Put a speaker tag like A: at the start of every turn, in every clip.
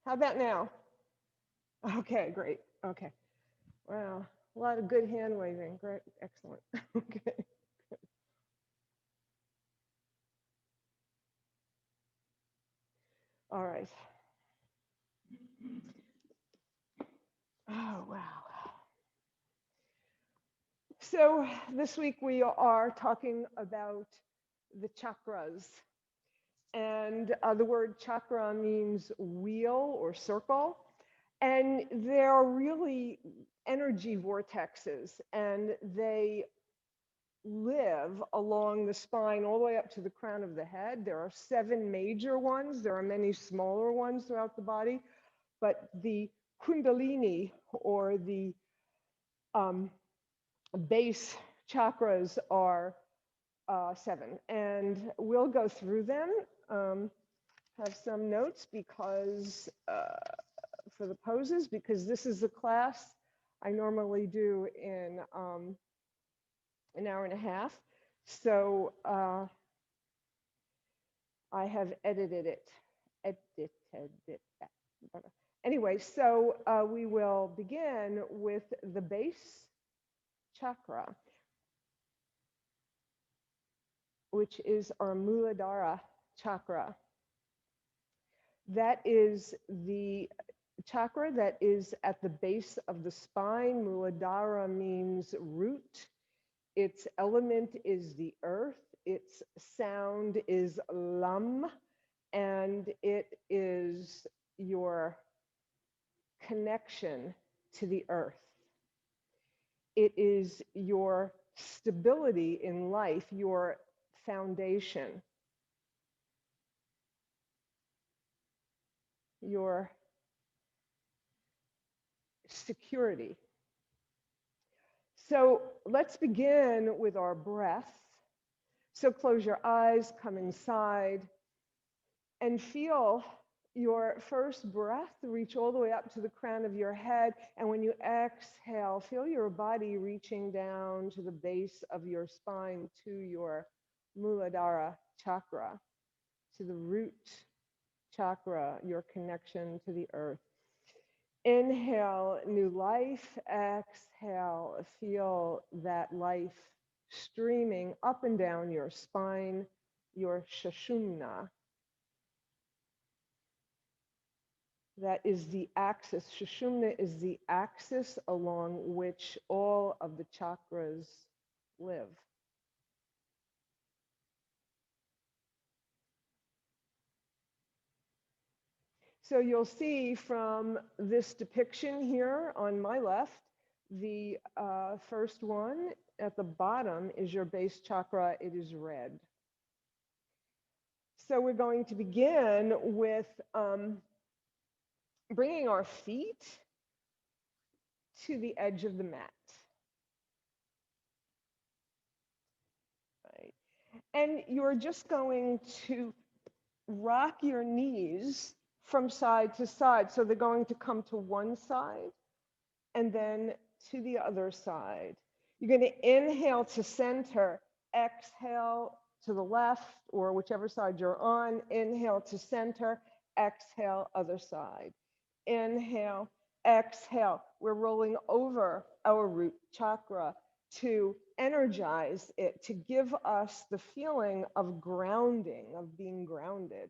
A: How about now? Okay, great. Okay. Wow. A lot of good hand waving. Great. Excellent. Okay. All right. Oh, wow. So this week we are talking about the chakras. And the word chakra means wheel or circle. And they're really energy vortexes. And they live along the spine all the way up to the crown of the head. There are 7 major ones. There are many smaller ones throughout the body. But the kundalini or the um, base chakras are 7. And we'll go through them. Have some notes because for the poses, because this is a class I normally do in an hour and a half. So I have edited it. Anyway, so we will begin with the base chakra, which is our Muladhara chakra. That is the chakra that is at the base of the spine. Muladhara means root. Its element is the earth. Its sound is lam, and it is your connection to the earth. It is your stability in life, your foundation, your security. So let's begin with our breath. So close your eyes, come inside, and feel your first breath reach all the way up to the crown of your head. And when you exhale, feel your body reaching down to the base of your spine, to your Muladhara chakra, to the root chakra, your connection to the earth. Inhale, new life. Exhale, feel that life streaming up and down your spine, your Sushumna. That is the axis. Sushumna is the axis along which all of the chakras live. So you'll see from this depiction here on my left, the first one at the bottom is your base chakra. It is red. So we're going to begin with bringing our feet to the edge of the mat. Right. And you're just going to rock your knees from side to side. So they're going to come to one side and then to the other side. You're going to inhale to center, exhale to the left or whichever side you're on, inhale to center, exhale other side. Inhale, exhale. We're rolling over our root chakra to energize it, to give us the feeling of grounding, of being grounded.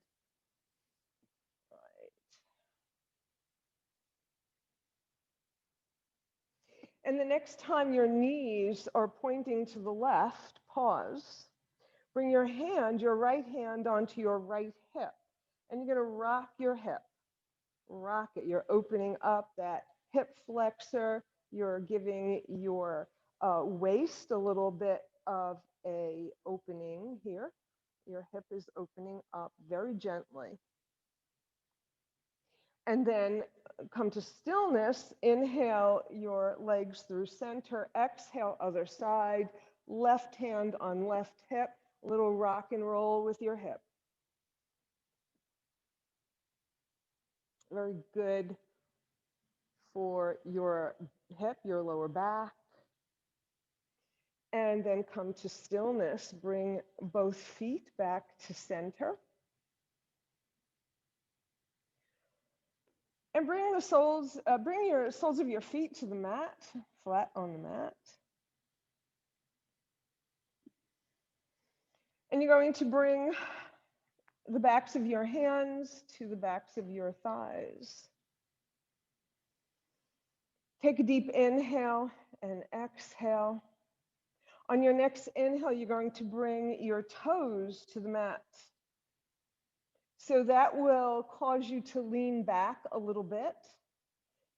A: And the next time your knees are pointing to the left, pause. Bring your hand, your right hand, onto your right hip. And you're going to rock your hip. Rock it. You're opening up that hip flexor. You're giving your waist a little bit of a opening here. Your hip is opening up very gently. And then come to stillness. Inhale your legs through center. Exhale, other side. Left hand on left hip. Little rock and roll with your hip. Very good for your hip, your lower back. And then come to stillness. Bring both feet back to center. And bring your soles of your feet to the mat, flat on the mat. And you're going to bring the backs of your hands to the backs of your thighs. Take a deep inhale and exhale. On your next inhale, you're going to bring your toes to the mat. So that will cause you to lean back a little bit.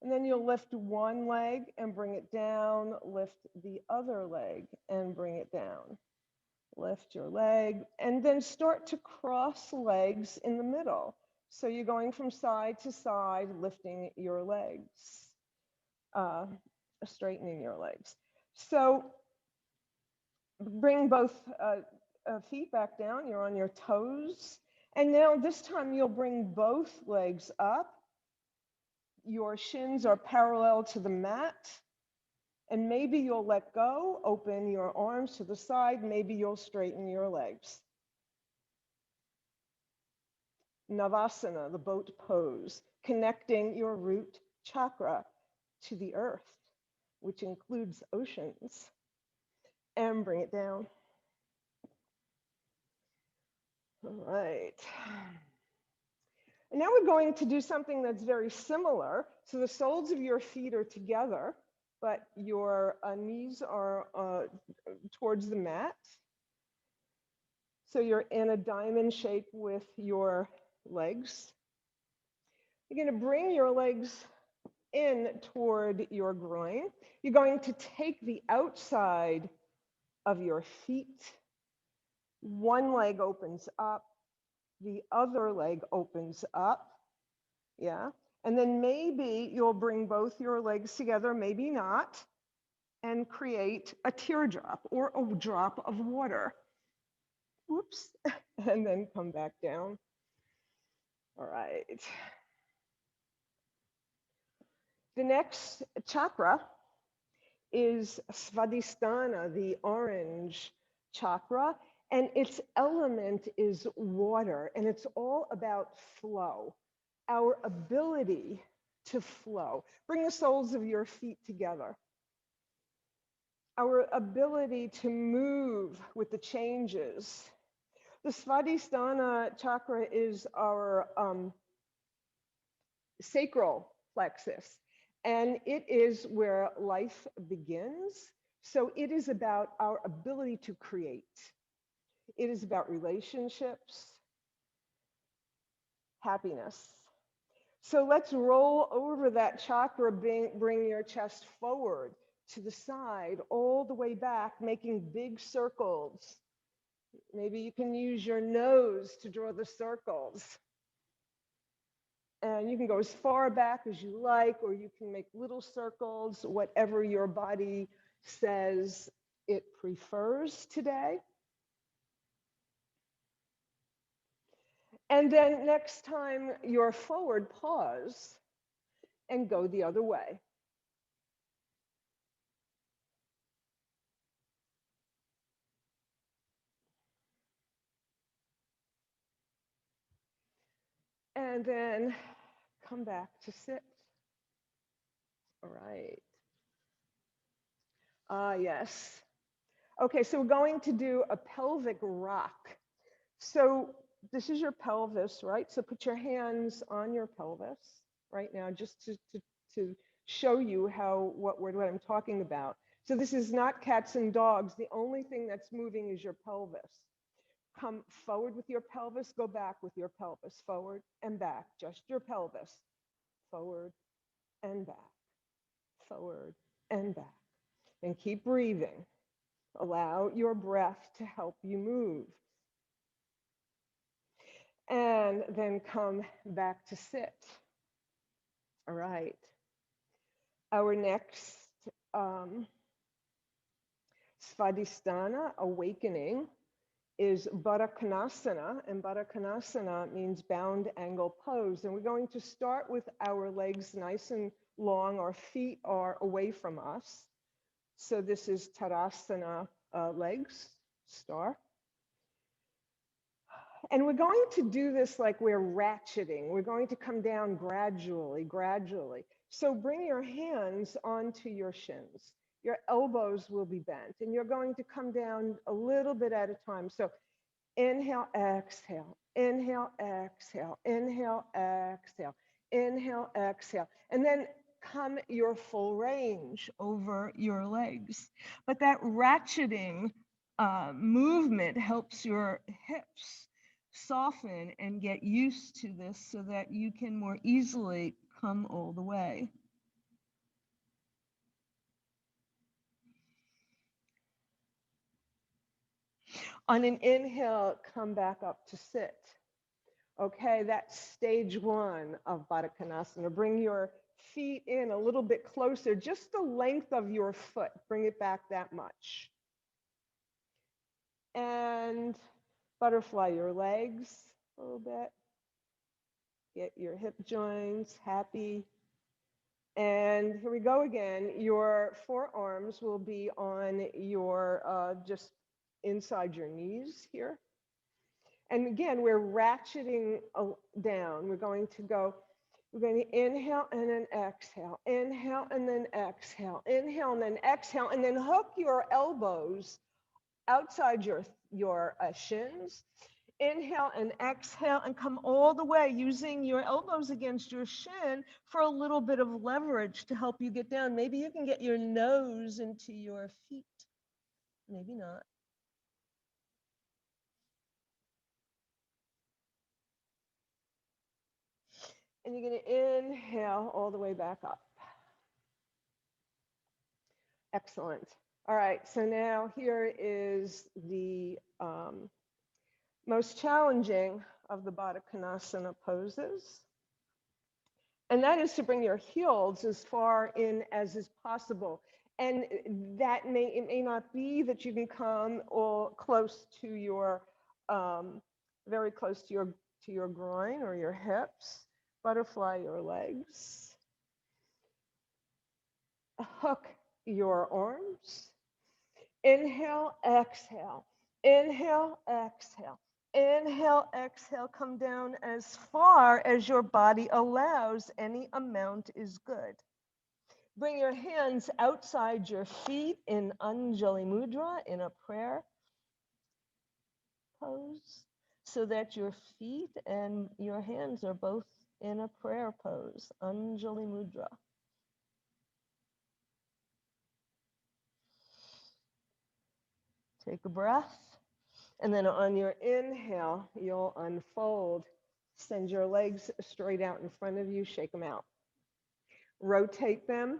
A: And then you'll lift one leg and bring it down, lift the other leg and bring it down. Lift your leg, and then start to cross legs in the middle. So you're going from side to side, lifting your legs, straightening your legs. So bring both feet back down. You're on your toes. And now this time you'll bring both legs up. Your shins are parallel to the mat. And maybe you'll let go, open your arms to the side. Maybe you'll straighten your legs. Navasana, the boat pose, connecting your root chakra to the earth, which includes oceans. And bring it down. All right. And now we're going to do something that's very similar. So the soles of your feet are together, but your knees are towards the mat. So you're in a diamond shape with your legs. You're going to bring your legs in toward your groin. You're going to take the outside of your feet. One leg opens up, the other leg opens up. Yeah. And then maybe you'll bring both your legs together, maybe not, and create a teardrop or a drop of water. Whoops. And then come back down. All right. The next chakra is Svadhisthana, the orange chakra, and its element is water, and it's all about flow, our ability to flow. Bring the soles of your feet together. Our ability to move with the changes. The Svadhisthana chakra is our sacral plexus, and it is where life begins. So it is about our ability to create. It is about relationships, happiness. So let's roll over that chakra, bring your chest forward to the side, all the way back, making big circles. Maybe you can use your nose to draw the circles. And you can go as far back as you like, or you can make little circles, whatever your body says it prefers today. And then next time you're forward, pause and go the other way. And then come back to sit. All right. Yes. Okay, so we're going to do a pelvic rock. So this is your pelvis, right? So put your hands on your pelvis right now, just to show you what I'm talking about. So this is not cats and dogs. The only thing that's moving is your pelvis. Come forward with your pelvis, go back with your pelvis, forward and back, just your pelvis, forward and back, forward and back. And keep breathing. Allow your breath to help you move. And then come back to sit. All right. Our next Svadhisthana, awakening, is Baddha Konasana, and Baddha Konasana means bound angle pose. And we're going to start with our legs nice and long. Our feet are away from us. So this is Tadasana, legs, star. And we're going to do this like we're ratcheting. We're going to come down gradually, gradually. So bring your hands onto your shins. Your elbows will be bent, and you're going to come down a little bit at a time. So inhale, exhale, inhale, exhale, inhale, exhale, inhale, exhale. And then come your full range over your legs. But that ratcheting movement helps your hips soften and get used to this so that you can more easily come all the way. On an inhale, come back up to sit. Okay, that's stage one of Baddha Konasana. Bring your feet in a little bit closer, just the length of your foot. Bring it back that much. And butterfly your legs a little bit. Get your hip joints happy. And here we go again. Your forearms will be on your, just inside your knees here. And again, we're ratcheting down. We're going to inhale and then exhale, inhale and then exhale, inhale and then exhale, and then hook your elbows outside your shins. Inhale and exhale and come all the way using your elbows against your shin for a little bit of leverage to help you get down. Maybe you can get your nose into your feet. Maybe not. And you're going to inhale all the way back up. Excellent. All right, so now here is the most challenging of the Baddha Konasana poses. And that is to bring your heels as far in as is possible. And it may not be that you can come all close to your, very close to your groin or your hips. Butterfly your legs. Hook your arms. Inhale, exhale. Inhale, exhale. Inhale, exhale, come down as far as your body allows. Any amount is good. Bring your hands outside your feet in Anjali Mudra, in a prayer pose, so that your feet and your hands are both in a prayer pose, Anjali Mudra. Take a breath. And then on your inhale, you'll unfold. Send your legs straight out in front of you, shake them out. Rotate them.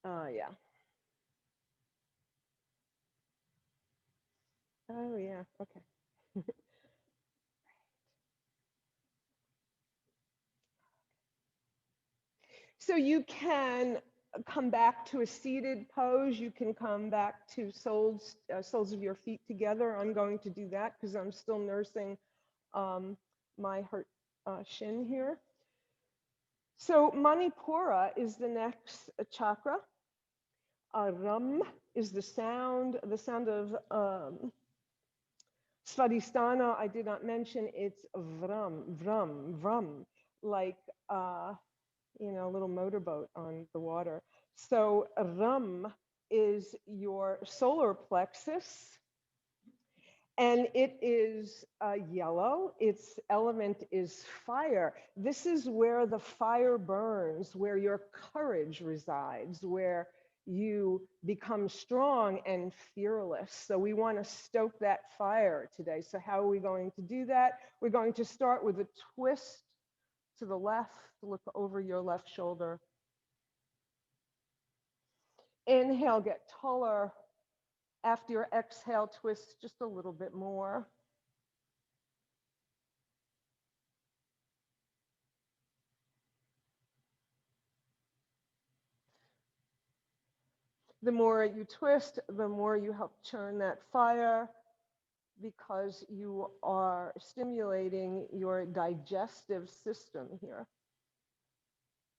A: Yeah. Oh, yeah, okay. So you can come back to a seated pose. You can come back to soles of your feet together. I'm going to do that because I'm still nursing my hurt shin here. So Manipura is the next chakra. Ram is the sound of Svadhisthana. I did not mention it's vram, vram, vram, like a little motorboat on the water. So Ram is your solar plexus. And it is yellow. Its element is fire. This is where the fire burns, where your courage resides, where you become strong and fearless. So we want to stoke that fire today. So how are we going to do that? We're going to start with a twist to the left, look over your left shoulder. Inhale, get taller. After your exhale, twist just a little bit more. The more you twist, the more you help churn that fire, because you are stimulating your digestive system here,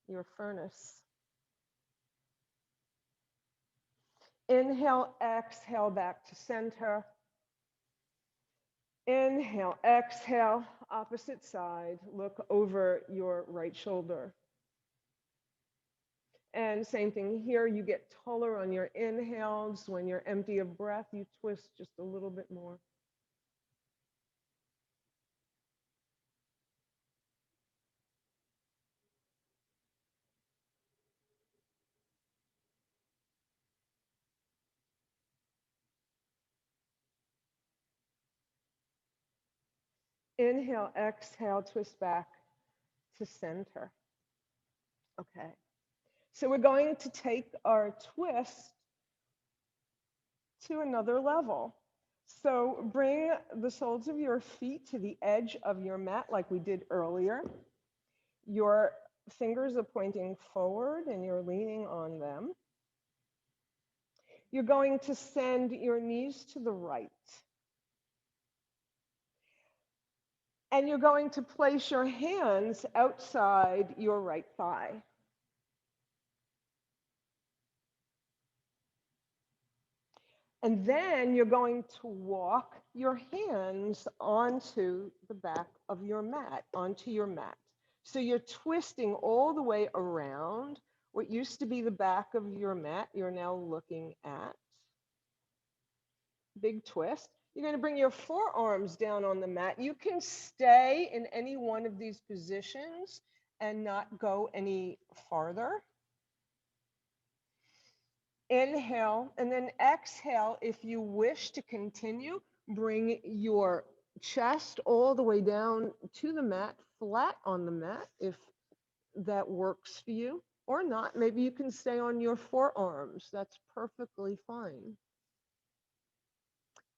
A: your furnace. Inhale, exhale back to center. Inhale, exhale, opposite side. Look over your right shoulder. And same thing here, you get taller on your inhales. When you're empty of breath, you twist just a little bit more. Inhale, exhale, twist back to center. Okay. So we're going to take our twist to another level. So bring the soles of your feet to the edge of your mat like we did earlier. Your fingers are pointing forward and you're leaning on them. You're going to send your knees to the right. And you're going to place your hands outside your right thigh. And then you're going to walk your hands onto the back of your mat, onto your mat. So you're twisting all the way around what used to be the back of your mat, you're now looking at. Big twist. You're going to bring your forearms down on the mat. You can stay in any one of these positions and not go any farther. Inhale, and then exhale. If you wish to continue, bring your chest all the way down to the mat, flat on the mat, if that works for you, or not. Maybe you can stay on your forearms. That's perfectly fine.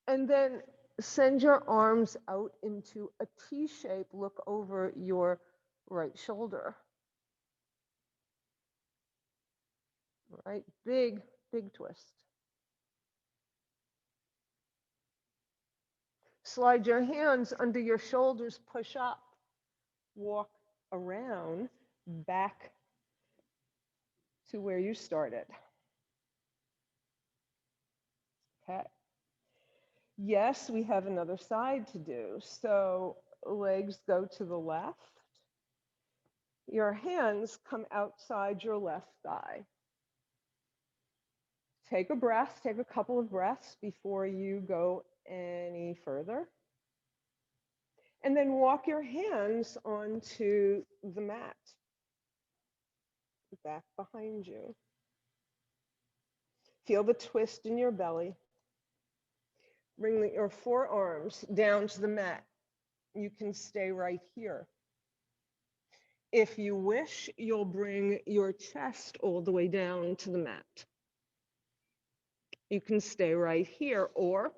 A: And then send your arms out into a T shape. Look over your right shoulder. Right? Big, big twist. Slide your hands under your shoulders, push up, walk around, back to where you started. Okay. Yes, we have another side to do. So legs go to the left. Your hands come outside your left thigh. Take a breath, take a couple of breaths before you go any further. And then walk your hands onto the mat, back behind you. Feel the twist in your belly. Bring your forearms down to the mat. You can stay right here. If you wish, you'll bring your chest all the way down to the mat. You can stay right here, or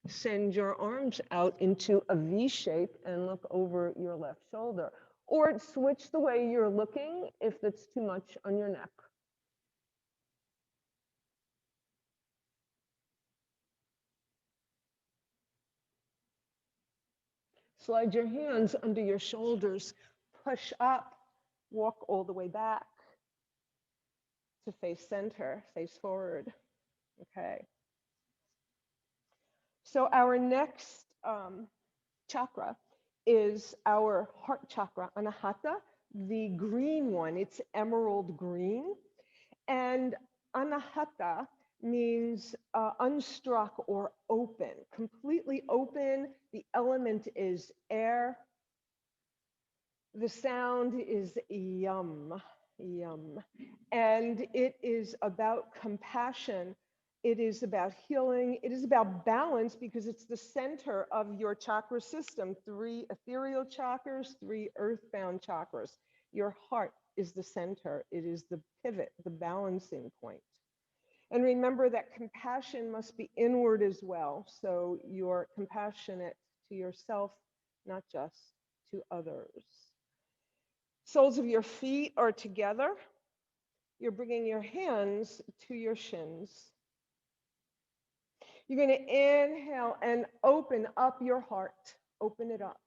A: send your arms out into a V shape and look over your left shoulder. Or switch the way you're looking if that's too much on your neck. Slide your hands under your shoulders, push up, walk all the way back to face center, face forward. Okay. So our next chakra is our heart chakra, Anahata, the green one. It's emerald green. And Anahata means unstruck or open, completely open. The element is air. The sound is yum, yum. And it is about compassion. It is about healing. It is about balance because it's the center of your chakra system. 3 ethereal chakras, 3 earthbound chakras. Your heart is the center. It is the pivot, the balancing point. And remember that compassion must be inward as well. So you're compassionate to yourself, not just to others. Soles of your feet are together. You're bringing your hands to your shins. You're going to inhale and open up your heart. Open it up.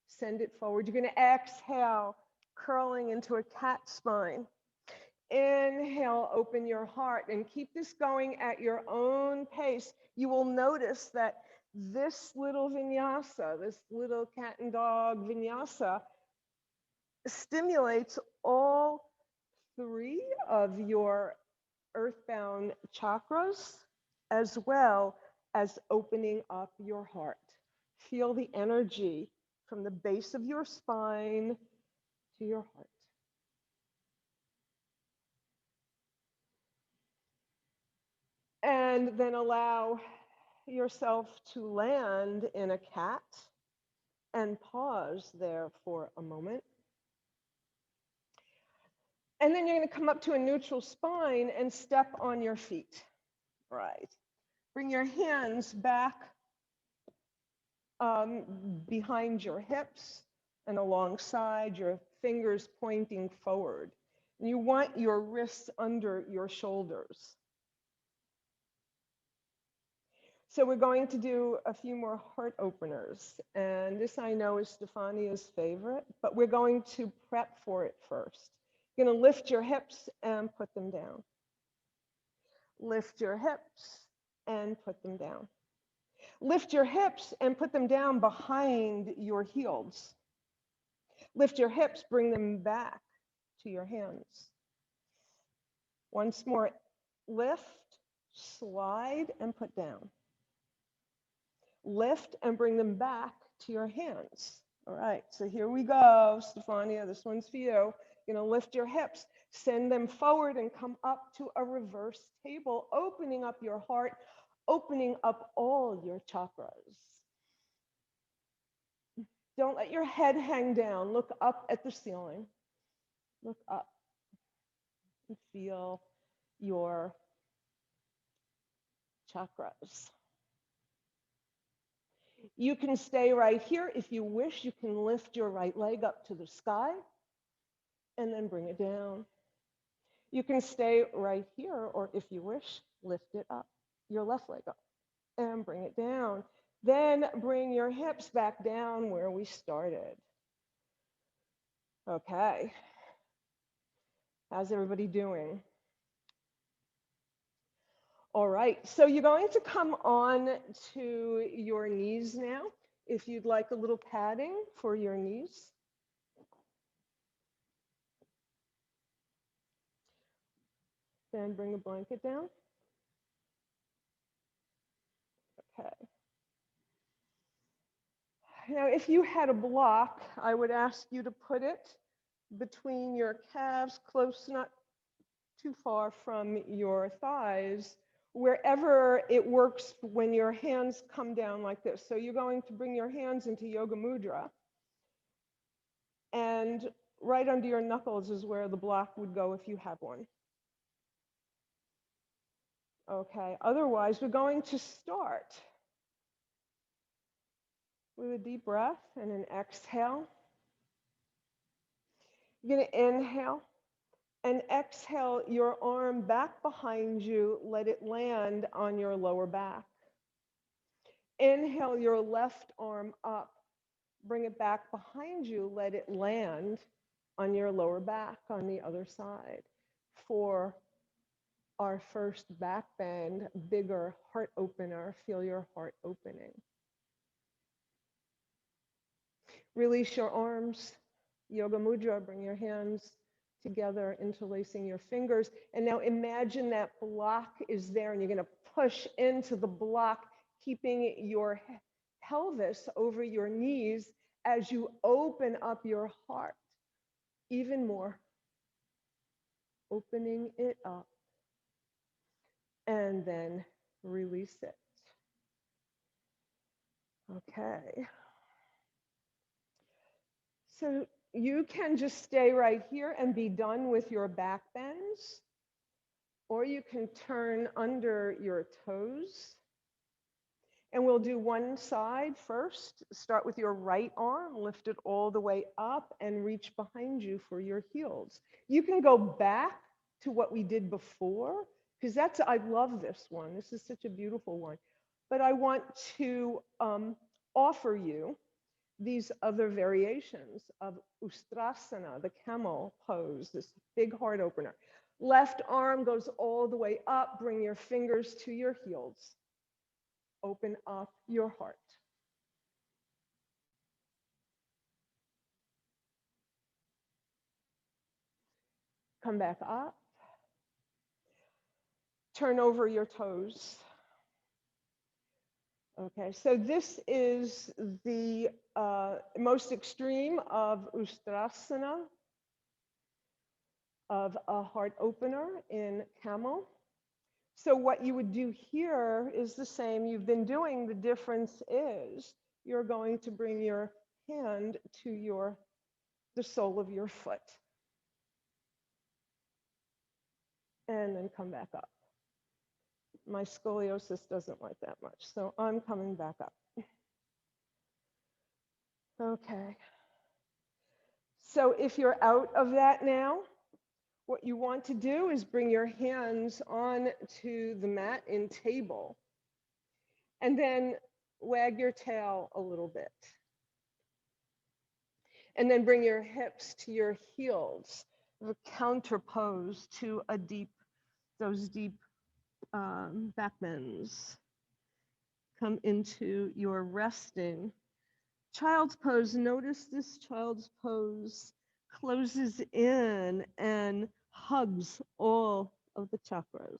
A: Send it forward. You're going to exhale, curling into a cat spine. Inhale, open your heart, and keep this going at your own pace. You will notice that This little vinyasa, this little cat and dog vinyasa, stimulates all three of your earthbound chakras, as well as opening up your heart. Feel the energy from the base of your spine to your heart. And then allow yourself to land in a cat and pause there for a moment. And then you're going to come up to a neutral spine and step on your feet. Right. Bring your hands back behind your hips and alongside, your fingers pointing forward. And you want your wrists under your shoulders. So we're going to do a few more heart openers. And this I know is Stefania's favorite, but we're going to prep for it first. You're going to lift your hips and put them down. Lift your hips and put them down. Lift your hips and put them down behind your heels. Lift your hips, bring them back to your hands. Once more, lift, slide, and put down. Lift and bring them back to your hands. All right, so here we go, Stefania, this one's for you. You're gonna lift your hips, send them forward and come up to a reverse table, opening up your heart, opening up all your chakras. Don't let your head hang down. Look up at the ceiling. Look up and feel your chakras. You can stay right here. If you wish, you can lift your right leg up to the sky and then bring it down. You can stay right here, or if you wish, lift it up, your left leg up, and bring it down. Then bring your hips back down where we started. Okay. How's everybody doing? All right, so you're going to come on to your knees now. If you'd like a little padding for your knees. Then bring a blanket down. Okay. Now, if you had a block, I would ask you to put it between your calves, close, not too far from your thighs, wherever it works when your hands come down like this. So you're going to bring your hands into Yoga Mudra, and right under your knuckles is where the block would go if you have one. Okay, otherwise we're going to start with a deep breath and an exhale. You're going to inhale and exhale your arm back behind you. Let it land on your lower back. Inhale your left arm up. Bring it back behind you. Let it land on your lower back on the other side. For our first back bend, bigger heart opener, feel your heart opening. Release your arms, Yoga Mudra, bring your hands together, interlacing your fingers. And now imagine that block is there and you're gonna push into the block, keeping your pelvis over your knees as you open up your heart even more. Opening it up and then release it. Okay. So you can just stay right here and be done with your back bends, or you can turn under your toes. And we'll do one side first. Start with your right arm, lift it all the way up and reach behind you for your heels. You can go back to what we did before, because I love this one. This is such a beautiful one. But I want to offer you these other variations of Ustrasana, the camel pose, this big heart opener. Left arm goes all the way up, bring your fingers to your heels. Open up your heart. Come back up. Turn over your toes. Okay, so this is the most extreme of Ustrasana, of a heart opener in camel. So what you would do here is the same you've been doing. The difference is you're going to bring your hand to the sole of your foot. And then come back up. My scoliosis doesn't like that much, so I'm coming back up. Okay. So if you're out of that now, what you want to do is bring your hands on to the mat in table, and then wag your tail a little bit. And then bring your hips to your heels, the counter pose to those deep back bends. Come into your resting child's pose. Notice this child's pose closes in and hugs all of the chakras.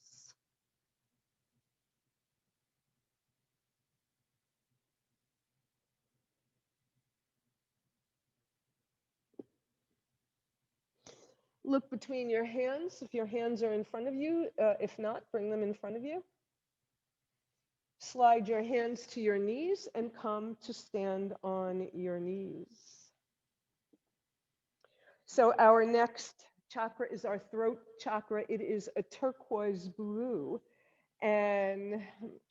A: Look between your hands. If your hands are in front of you, if not, bring them in front of you. Slide your hands to your knees and come to stand on your knees. So our next chakra is our throat chakra. It is a turquoise blue. And,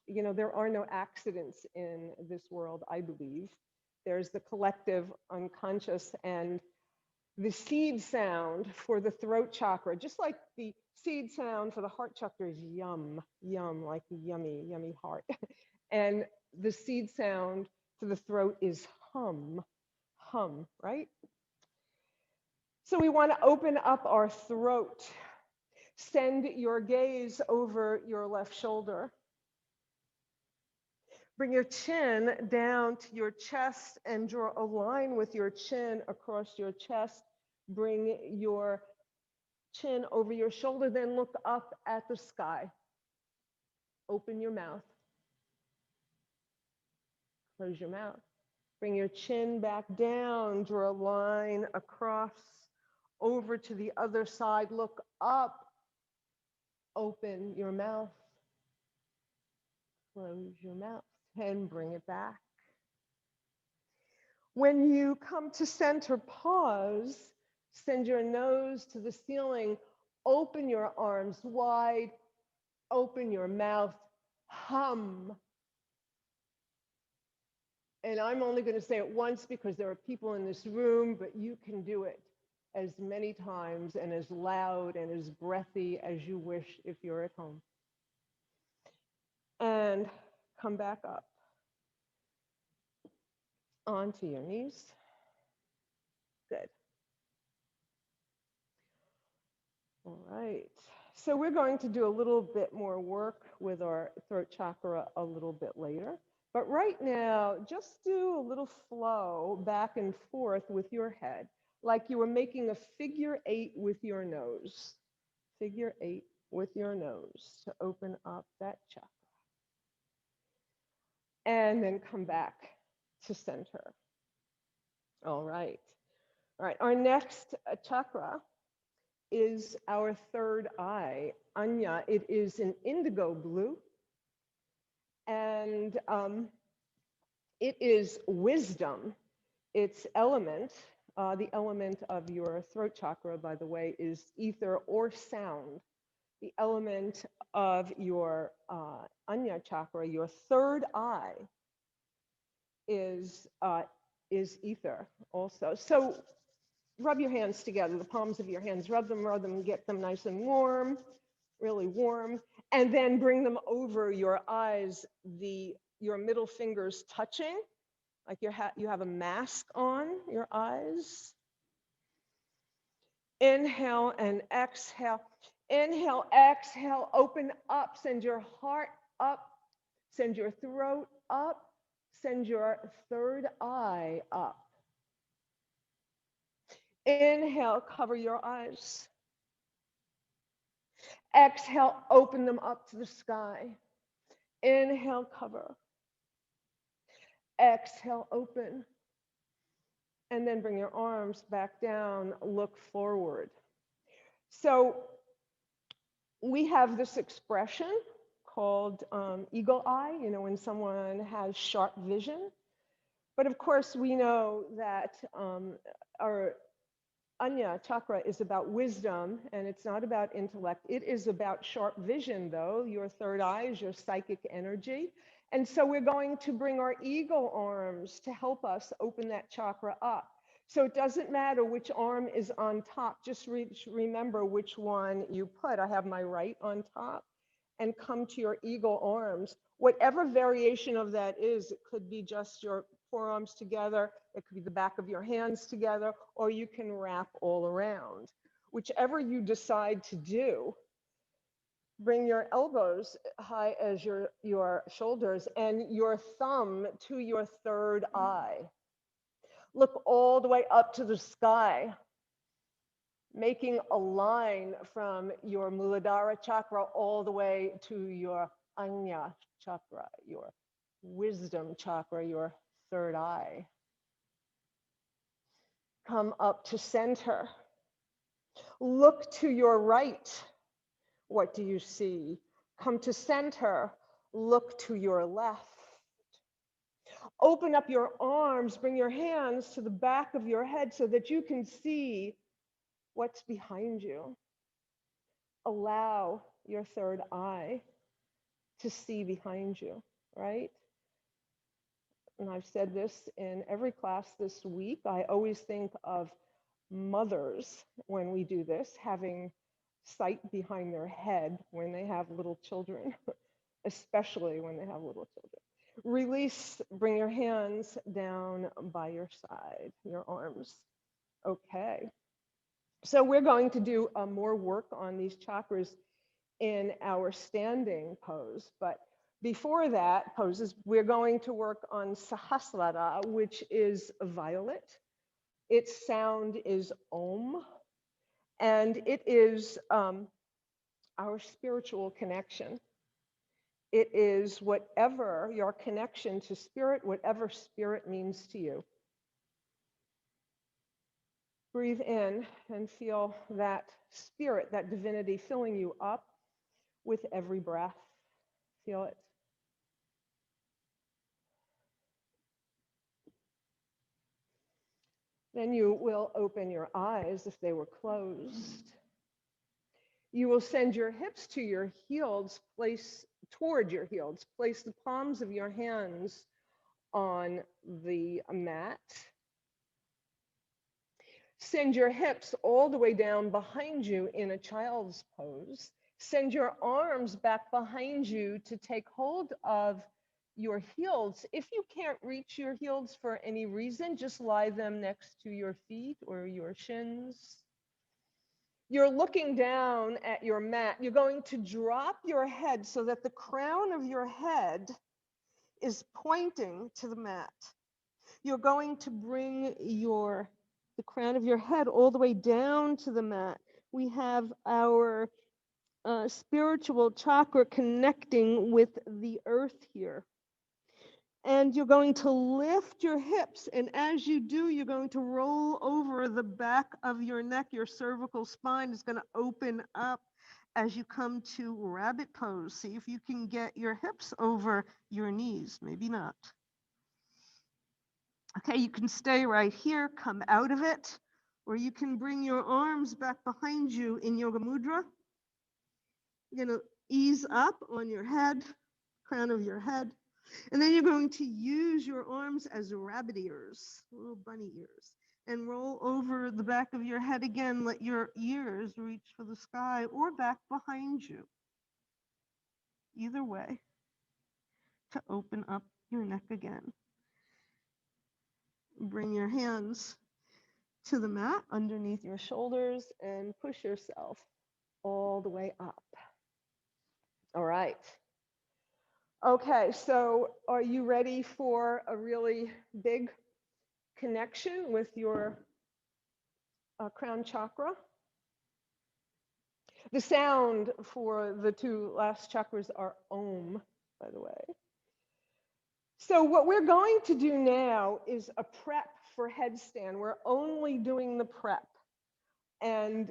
A: you know, there are no accidents in this world, I believe. There's the collective unconscious, and the seed sound for the throat chakra, just like the seed sound for the heart chakra is yum, yum, like yummy, yummy heart. And the seed sound for the throat is hum, hum, right? So we want to open up our throat. Send your gaze over your left shoulder. Bring your chin down to your chest and draw a line with your chin across your chest. Bring your chin over your shoulder, then look up at the sky. Open your mouth. Close your mouth. Bring your chin back down, draw a line across, over to the other side, look up, open your mouth, close your mouth, and bring it back. When you come to center, pause, send your nose to the ceiling, open your arms wide, open your mouth, hum. And I'm only going to say it once because there are people in this room, but you can do it as many times and as loud and as breathy as you wish if you're at home. And come back up onto your knees. Good. All right. So we're going to do a little bit more work with our throat chakra a little bit later. But right now, just do a little flow back and forth with your head, like you were making a figure 8 with your nose. Figure 8 with your nose to open up that chakra. And then come back to center. All right. All right. Our next chakra is our third eye, Anya. It is an indigo blue. And it is wisdom. Its element, the element of your throat chakra, by the way, is ether or sound. The element of your Anya chakra, your third eye, is ether also. So rub your hands together, the palms of your hands, rub them, get them nice and warm, really warm, and then bring them over your eyes, your middle fingers touching, like you have a mask on your eyes. Inhale and exhale. Inhale, exhale, open up, send your heart up, Send your throat up. Send your third eye up. Inhale, cover your eyes. Exhale, open them up to the sky. Inhale, cover. Exhale, open. And then bring your arms back down, look forward. So we have this expression called eagle eye, when someone has sharp vision. But of course, we know that our Anya chakra is about wisdom, and it's not about intellect. It is about sharp vision, though. Your third eye is your psychic energy. And so we're going to bring our eagle arms to help us open that chakra up. So it doesn't matter which arm is on top. Just remember which one you put. I have my right on top, and come to your eagle arms. Whatever variation of that is, it could be just your forearms together, it could be the back of your hands together, or you can wrap all around. Whichever you decide to do, bring your elbows high as your shoulders and your thumb to your third eye. Look all the way up to the sky, making a line from your Muladhara chakra all the way to your Anya chakra, your wisdom chakra, your third eye. Come up to center. Look to your right. What do you see? Come to center. Look to your left. Open up your arms, bring your hands to the back of your head so that you can see what's behind you. Allow your third eye to see behind you, right? And I've said this in every class this week. I always think of mothers when we do this, having sight behind their head when they have little children, especially when they have little children. Release, bring your hands down by your side, your arms. Okay. So we're going to do more work on these chakras in our standing pose, but before that poses, we're going to work on Sahasrara, which is violet. Its sound is Om, and it is our spiritual connection. It is whatever your connection to spirit, whatever spirit means to you. Breathe in and feel that spirit, that divinity filling you up with every breath. Feel it. Then you will open your eyes if they were closed. You will send your hips to your heels, place toward your heels. Place the palms of your hands on the mat. Send your hips all the way down behind you in a child's pose. Send your arms back behind you to take hold of your heels. If you can't reach your heels for any reason, just lie them next to your feet or your shins. You're looking down at your mat. You're going to drop your head so that the crown of your head is pointing to the mat. You're going to bring the crown of your head all the way down to the mat. We have our spiritual chakra connecting with the earth here. And you're going to lift your hips. And as you do, you're going to roll over the back of your neck. Your cervical spine is going to open up as you come to rabbit pose. See if you can get your hips over your knees. Maybe not. Okay, you can stay right here, come out of it, or you can bring your arms back behind you in Yoga Mudra. You're going to ease up on your head, crown of your head. And then you're going to use your arms as rabbit ears, little bunny ears, and roll over the back of your head again. Let your ears reach for the sky or back behind you. Either way, to open up your neck again. Bring your hands to the mat underneath your shoulders and push yourself all the way up. All right. Okay, so are you ready for a really big connection with your crown chakra? The sound for the two last chakras are Om, by the way. So what we're going to do now is a prep for headstand. We're only doing the prep. And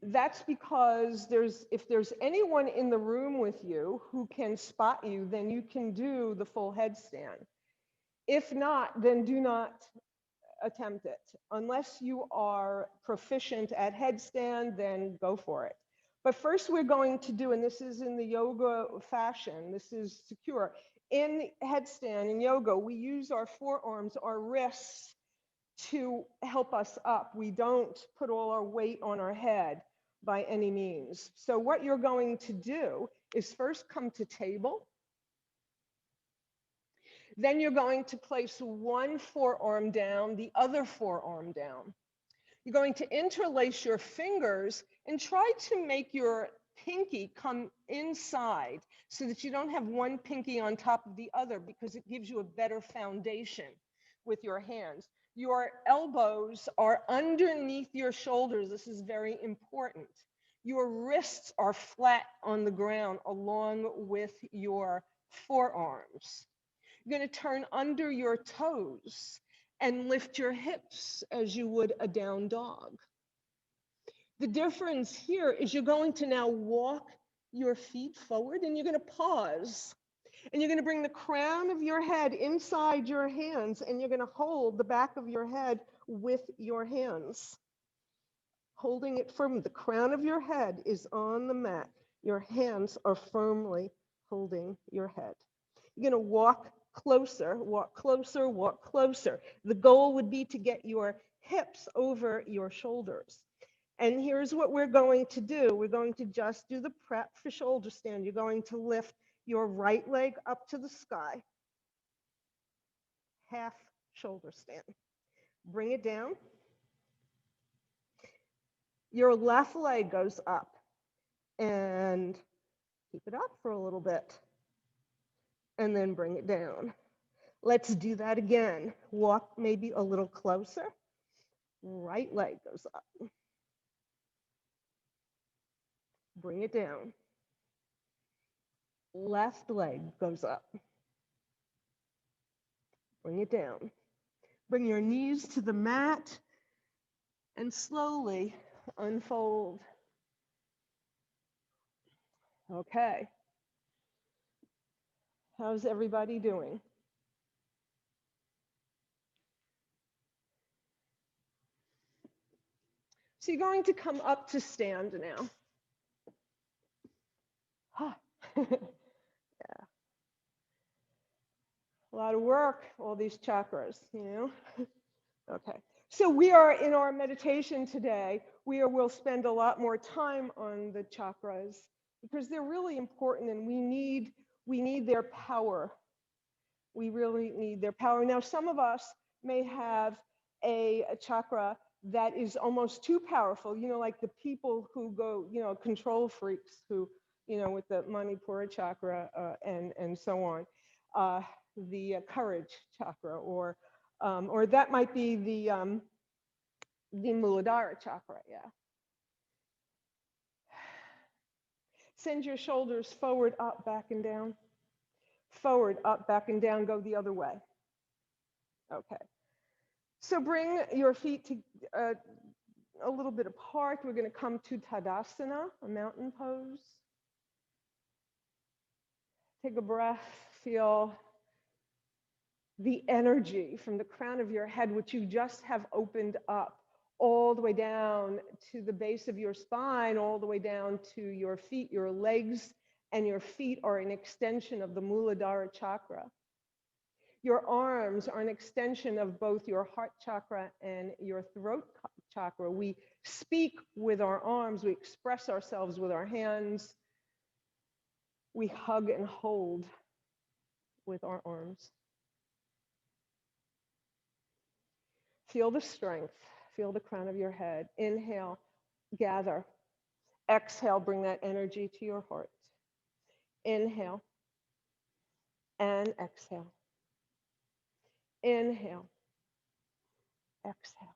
A: that's because if there's anyone in the room with you who can spot you, then you can do the full headstand. If not, then do not attempt it. Unless you are proficient at headstand, then go for it. But first we're going to do, and this is in the yoga fashion, this is secure. In headstand, in yoga, we use our forearms, our wrists to help us up. We don't put all our weight on our head by any means. So what you're going to do is first come to table. Then you're going to place one forearm down, the other forearm down. You're going to interlace your fingers and try to make your pinky come inside so that you don't have one pinky on top of the other, because it gives you a better foundation with your hands. Your elbows are underneath your shoulders. This is very important. Your wrists are flat on the ground along with your forearms. You're going to turn under your toes and lift your hips as you would a down dog. The difference here is you're going to now walk your feet forward, and you're going to pause. And you're going to bring the crown of your head inside your hands, and you're going to hold the back of your head with your hands. Holding it firm. The crown of your head is on the mat. Your hands are firmly holding your head. You're going to walk closer, walk closer, walk closer. The goal would be to get your hips over your shoulders. And here's what we're going to do. We're going to just do the prep for shoulder stand. You're going to lift your right leg up to the sky. Half shoulder stand. Bring it down. Your left leg goes up, and keep it up for a little bit, and then bring it down. Let's do that again. Walk maybe a little closer. Right leg goes up. Bring it down. Left leg goes up. Bring it down. Bring your knees to the mat and slowly unfold. Okay. How's everybody doing? So you're going to come up to stand now. Yeah. A lot of work, all these chakras, you know? Okay. So we are in our meditation today. We'll spend a lot more time on the chakras because they're really important, and we need their power. We really need their power. Now, some of us may have a chakra that is almost too powerful, you know, like the people who go, you know, control freaks who, you know, with the Manipura chakra and so on, the courage chakra, or that might be the Muladhara chakra, yeah. Send your shoulders forward, up, back, and down. Forward, up, back, and down. Go the other way. Okay. So bring your feet to a little bit apart. We're going to come to Tadasana, a mountain pose. Take a breath. Feel the energy from the crown of your head, which you just have opened up, all the way down to the base of your spine, all the way down to your feet. Your legs and your feet are an extension of the Muladhara chakra. Your arms are an extension of both your heart chakra and your throat chakra. We speak with our arms. We express ourselves with our hands. We hug and hold with our arms. Feel the strength. Feel the crown of your head. Inhale, gather. Exhale, bring that energy to your heart. Inhale. and exhale. Inhale, exhale,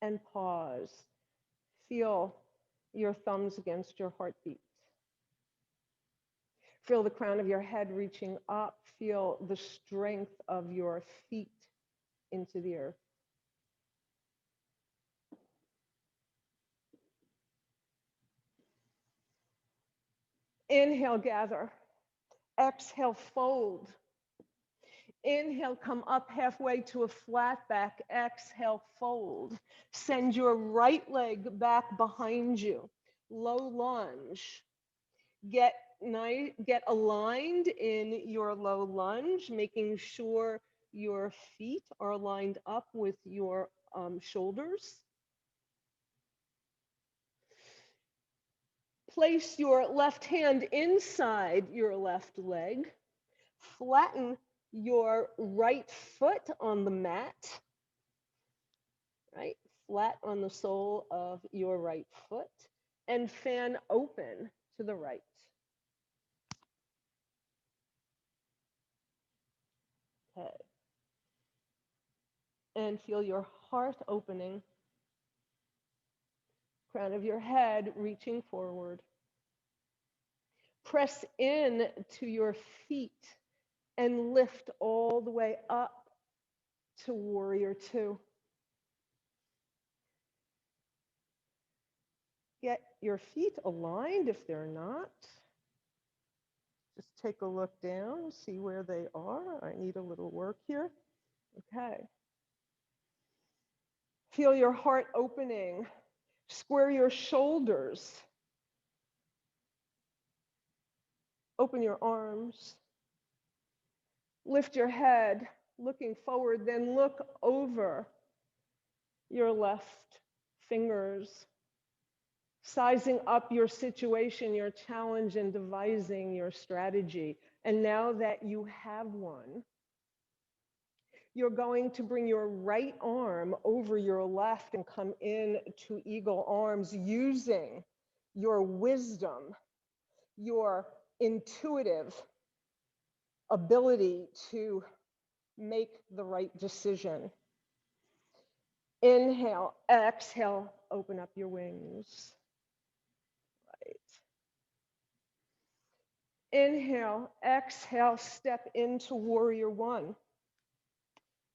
A: and pause. Feel your thumbs against your heartbeat. Feel the crown of your head reaching up. Feel the strength of your feet into the earth. Inhale, gather. Exhale, fold. Inhale, come up halfway to a flat back. Exhale, fold. Send your right leg back behind you. Low lunge. Get aligned in your low lunge, making sure your feet are lined up with your shoulders. Place your left hand inside your left leg. Flatten your right foot on the mat, right? Flat on the sole of your right foot, and fan open to the right. Okay. And feel your heart opening. Crown of your head reaching forward. Press in to your feet and lift all the way up to warrior two. Get your feet aligned if they're not. Just take a look down, see where they are. I need a little work here. Okay. Feel your heart opening. Square your shoulders. Open your arms. Lift your head, looking forward, then look over your left fingers, sizing up your situation, your challenge, and devising your strategy. And now that you have one, you're going to bring your right arm over your left and come in to eagle arms using your wisdom, your intuitive ability to make the right decision. Inhale, exhale, open up your wings. Right. Inhale, exhale, step into warrior one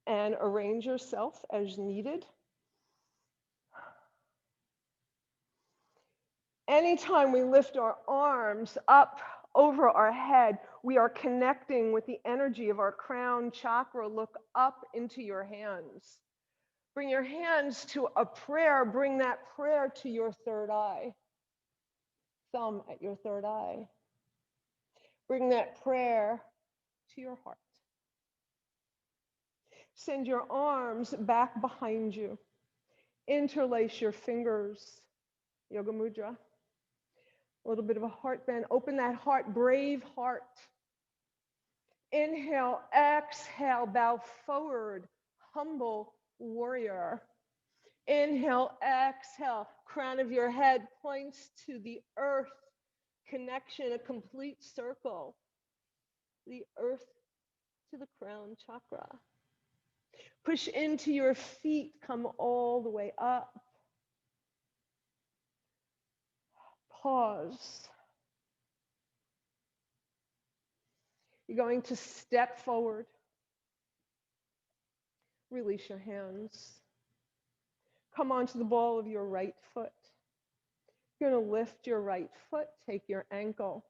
A: and arrange yourself as needed. Anytime we lift our arms up over our head, we are connecting with the energy of our crown chakra. Look up into your hands. Bring your hands to a prayer. Bring that prayer to your third eye. Thumb at your third eye. Bring that prayer to your heart. Send your arms back behind you. Interlace your fingers. Yoga Mudra. A little bit of a heart bend. Open that heart, brave heart. Inhale, exhale, bow forward, humble warrior. Inhale, exhale, crown of your head points to the earth. Connection, a complete circle. The earth to the crown chakra. Push into your feet, come all the way up. Pause. You're going to step forward. Release your hands. Come onto the ball of your right foot. You're going to lift your right foot, take your ankle.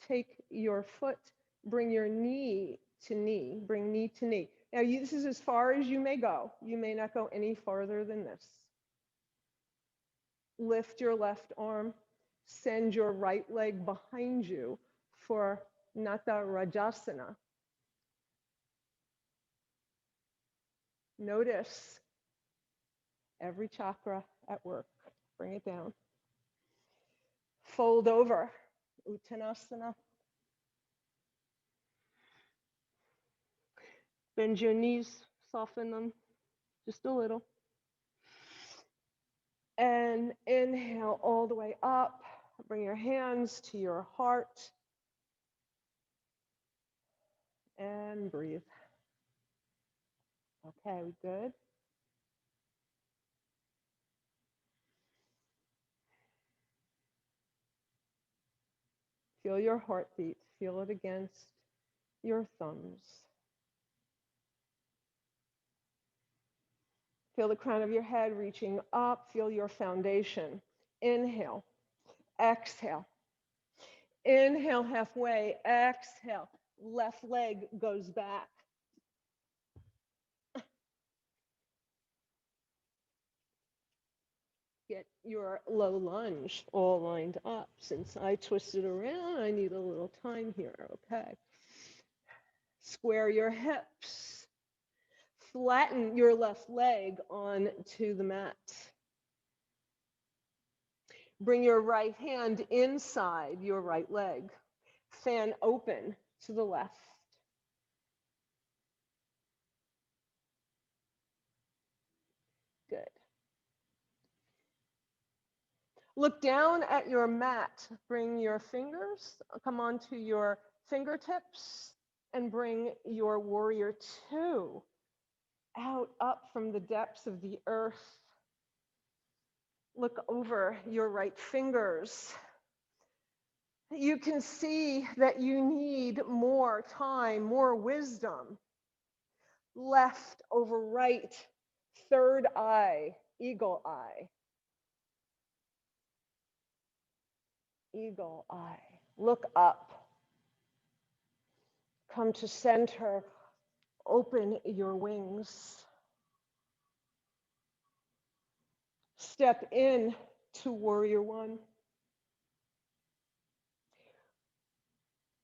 A: Take your foot, bring your knee to knee, bring knee to knee. Now, this is as far as you may go. You may not go any farther than this. Lift your left arm, send your right leg behind you for Nata Rajasana. Notice every chakra at work. Bring it down. Fold over, Uttanasana. Bend your knees, soften them just a little. And inhale all the way up. Bring your hands to your heart. And breathe. Okay, we good? Feel your heartbeat. Feel it against your thumbs. Feel the crown of your head reaching up. Feel your foundation. Inhale. Exhale. Inhale halfway. Exhale. Left leg goes back. Get your low lunge all lined up. Since I twisted around, I need a little time here. Okay. Square your hips. Flatten your left leg onto the mat. Bring your right hand inside your right leg. Fan open to the left. Good. Look down at your mat. Bring your fingers, come onto your fingertips, and bring your warrior two out up from the depths of the earth. Look over your right fingers. You can see that you need more time, more wisdom. Left over right, third eye, eagle eye. Eagle eye. Look up. Come to center. Open your wings. Step in to warrior one.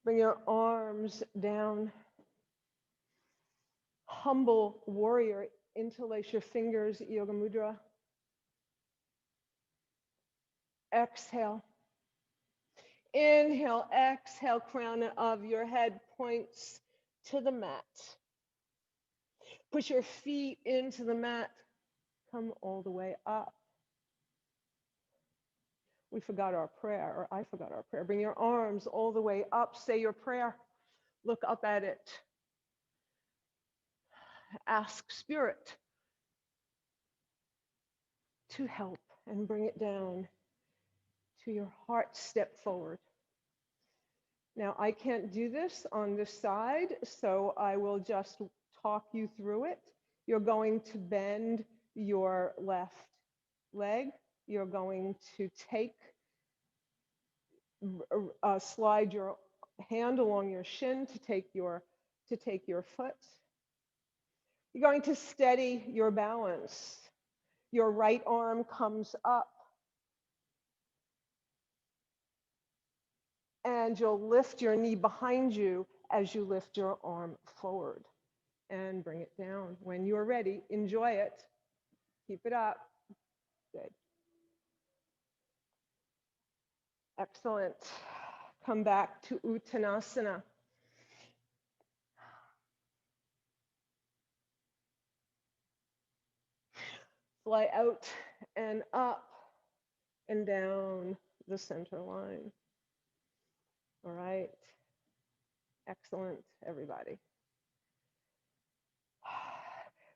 A: Bring your arms down. Humble warrior. Interlace your fingers, yoga mudra. Exhale. Inhale, exhale, crown of your head points to the mat. Push your feet into the mat. Come all the way up. We forgot our prayer, or I forgot our prayer. Bring your arms all the way up. Say your prayer. Look up at it. Ask Spirit to help and bring it down to your heart. Step forward. Now, I can't do this on this side, so I will just talk you through it. You're going to bend your left leg. You're going to slide your hand along your shin to take your foot. You're going to steady your balance. Your right arm comes up. And you'll lift your knee behind you as you lift your arm forward. And bring it down. When you're ready, enjoy it. Keep it up. Good. Excellent. Come back to Uttanasana. Fly out and up and down the center line. All right. Excellent, everybody.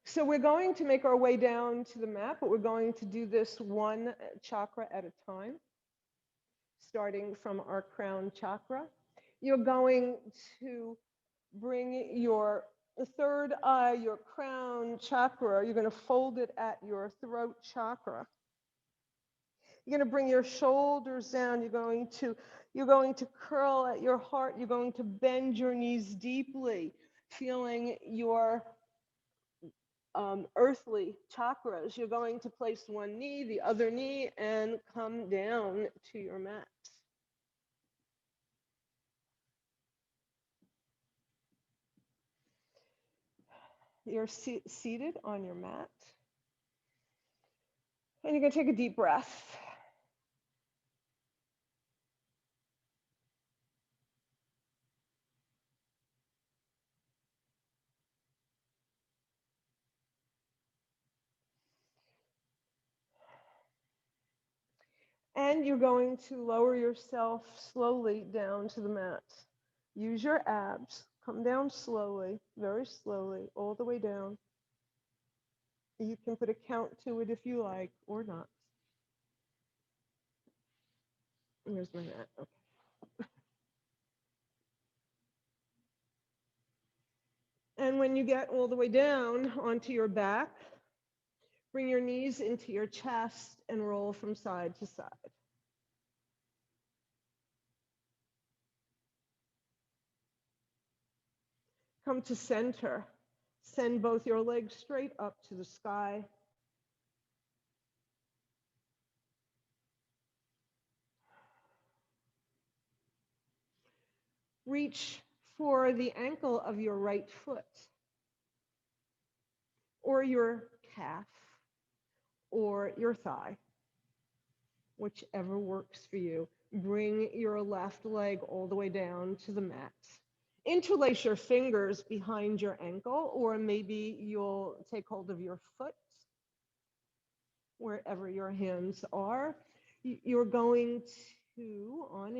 A: So we're going to make our way down to the mat, but we're going to do this one chakra at a time, starting from our crown chakra. You're going to bring your third eye, your crown chakra, you're going to fold it at your throat chakra. You're going to bring your shoulders down. You're going to curl at your heart. You're going to bend your knees deeply, feeling your earthly chakras. You're going to place one knee, the other knee, and come down to your mat. You're seated on your mat. And you're going to take a deep breath. And you're going to lower yourself slowly down to the mat. Use your abs. Come down slowly, very slowly, all the way down. You can put a count to it if you like, or not. Here's my mat. Okay. And when you get all the way down onto your back, bring your knees into your chest and roll from side to side. Come to center. Send both your legs straight up to the sky. Reach for the ankle of your right foot or your calf or your thigh, whichever works for you. Bring your left leg all the way down to the mat. Interlace your fingers behind your ankle, or maybe you'll take hold of your foot wherever your hands are. You're going to, on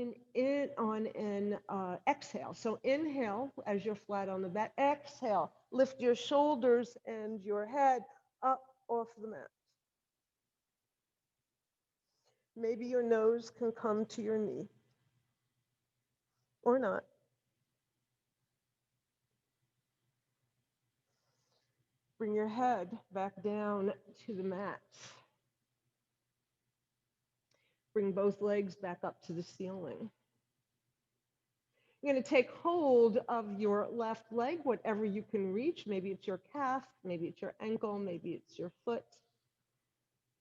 A: an exhale. So inhale as you're flat on the back. Exhale, lift your shoulders and your head up off the mat. Maybe your nose can come to your knee, or not. Bring your head back down to the mat. Bring both legs back up to the ceiling. You're going to take hold of your left leg, whatever you can reach. Maybe it's your calf, maybe it's your ankle, maybe it's your foot.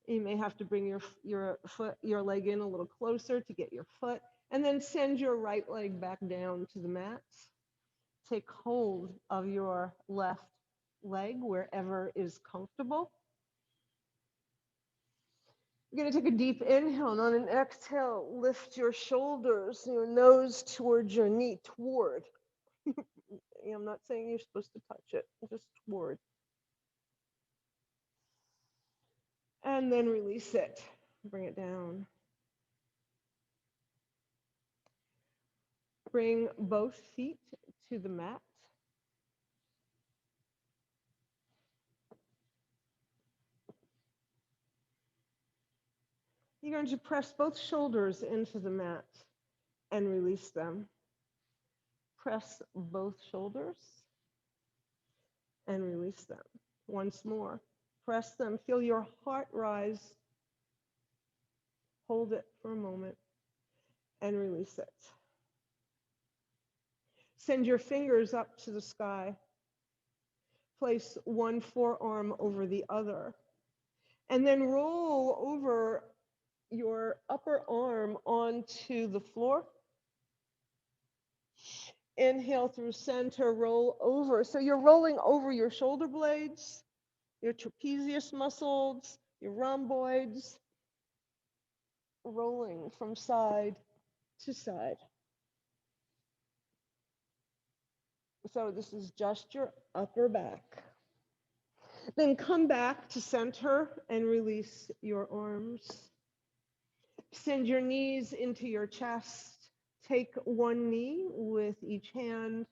A: You may have to bring your leg in a little closer to get your foot, and then send your right leg back down to the mat. Take hold of your left leg wherever is comfortable. You're going to take a deep inhale, and on an exhale, lift your shoulders, your nose towards your knee, toward. I'm not saying you're supposed to touch it, just toward. And then release it. Bring it down. Bring both feet to the mat. You're going to press both shoulders into the mat and release them. Press both shoulders and release them. Once more. Press them. Feel your heart rise. Hold it for a moment and release it. Send your fingers up to the sky. Place one forearm over the other. And then roll over your upper arm onto the floor. Inhale through center, roll over. So you're rolling over your shoulder blades, your trapezius muscles, your rhomboids, rolling from side to side. So this is just your upper back. Then come back to center and release your arms. Send your knees into your chest. Take one knee with each hand.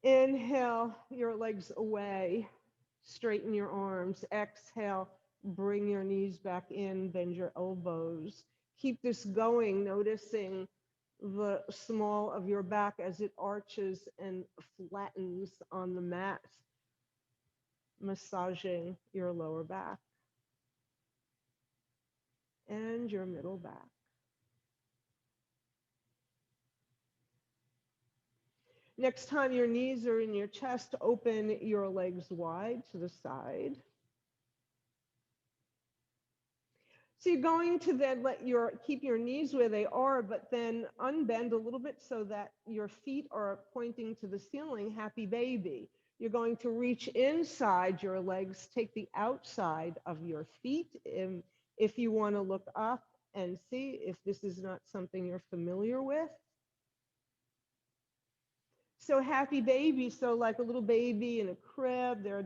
A: Inhale your legs away. Straighten your arms. Exhale, bring your knees back in, bend your elbows. Keep this going, noticing the small of your back as it arches and flattens on the mat, massaging your lower back and your middle back. Next time your knees are in your chest, open your legs wide to the side. So you're going to then keep your knees where they are, but then unbend a little bit so that your feet are pointing to the ceiling, happy baby. You're going to reach inside your legs, take the outside of your feet. If you want to look up and see if this is not something you're familiar with. So happy baby, so like a little baby in a crib, they're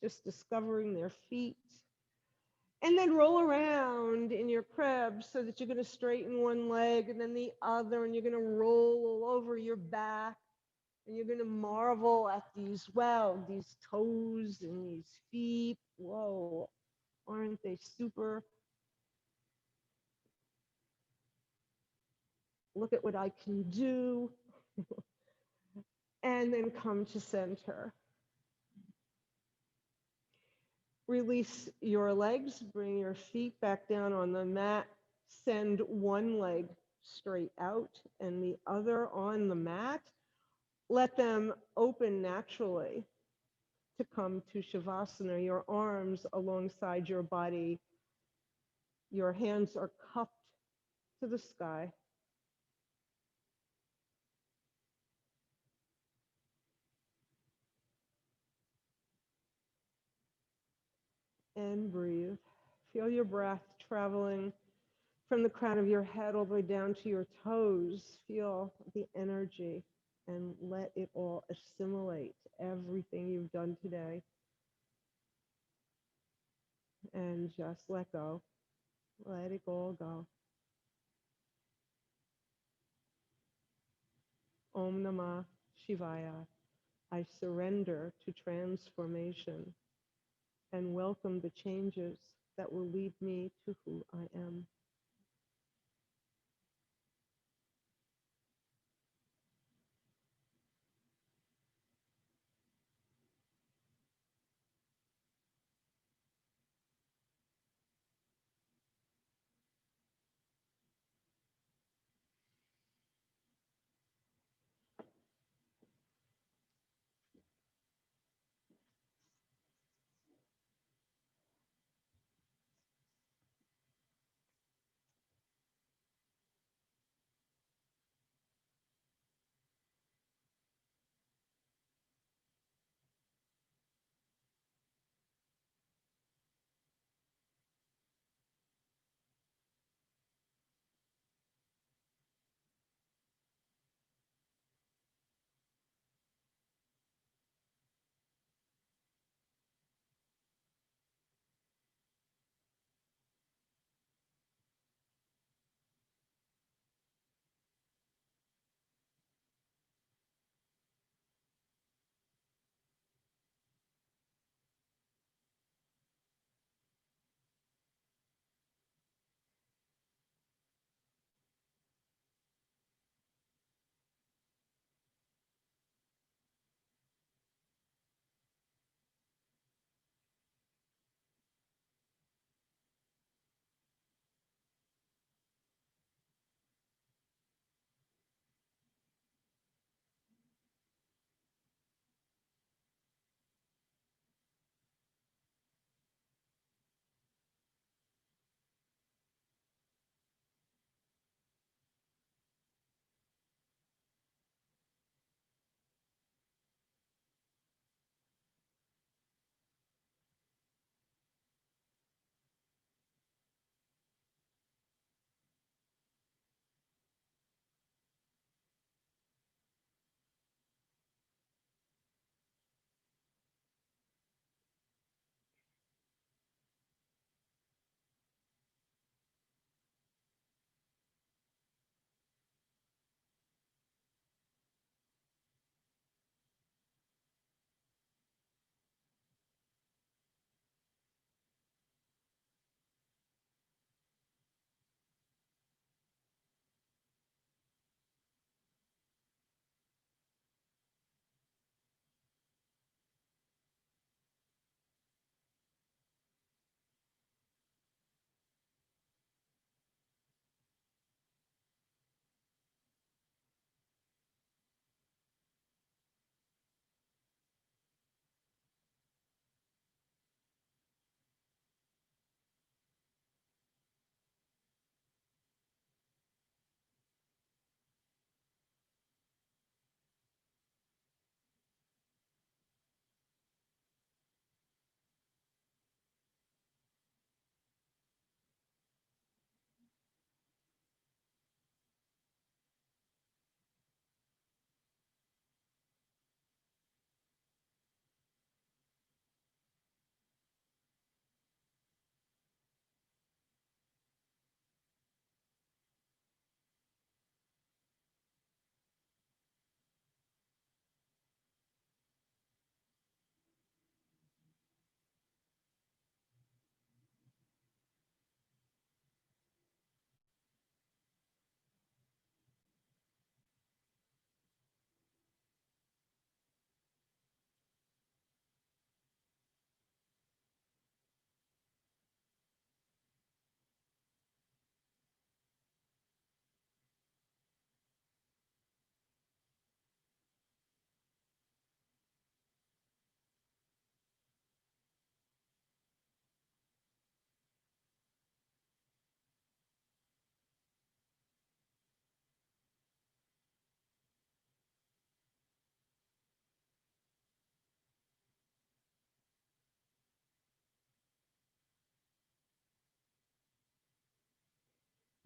A: just discovering their feet. And then roll around in your crib so that you're going to straighten one leg and then the other, and you're going to roll all over your back. And you're going to marvel at these, wow, these toes and these feet. Whoa, aren't they super? Look at what I can do. And then come to center. Release your legs, bring your feet back down on the mat. Send one leg straight out and the other on the mat. Let them open naturally to come to Shavasana. Your arms alongside your body. Your hands are cupped to the sky. And breathe. Feel your breath traveling from the crown of your head all the way down to your toes. Feel the energy and let it all assimilate everything you've done today. And just let go. Let it all go. Om Namah Shivaya. I surrender to transformation and welcome the changes that will lead me to who I am.